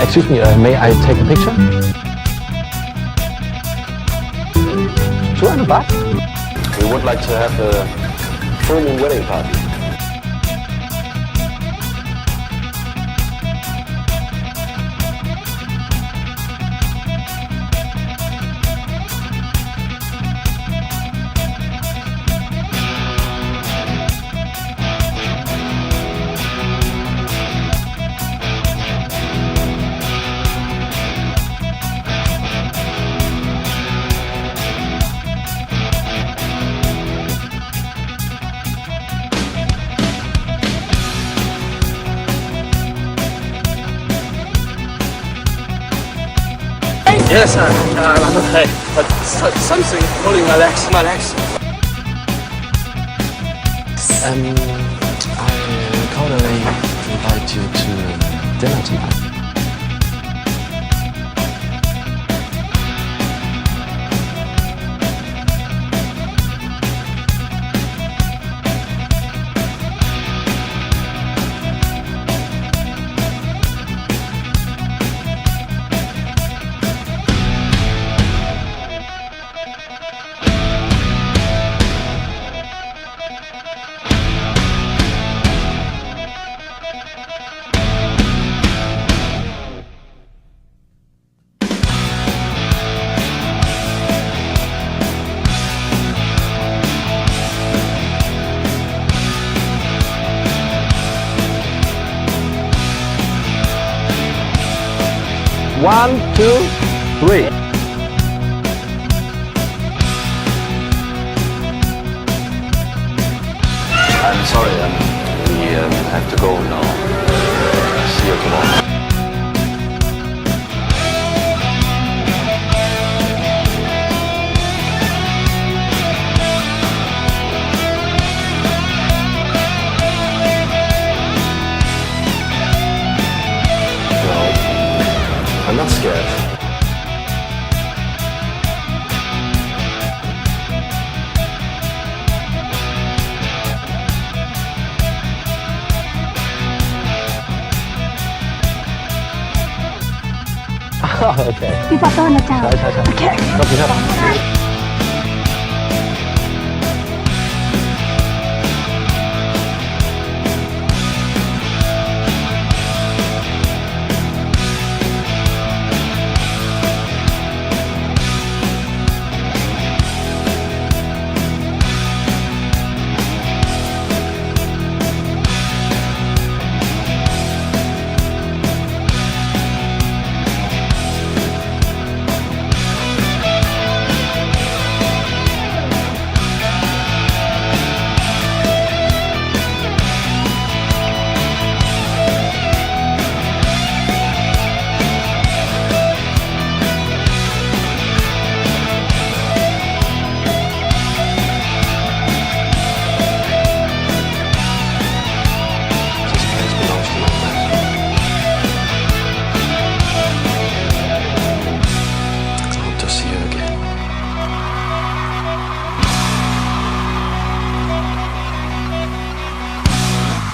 Excuse me, may I take a picture? 200 baht? We would like to have a full moon wedding party. Yes, I'm okay, but something pulling my legs. I cordially invite you to dinner tonight. One, two, three. I'm sorry, we have to go now. See you tomorrow. I'm not scared. Okay. พี่ปอต้นนะเจ้า ใช่ โอเค ขอบคุณครับ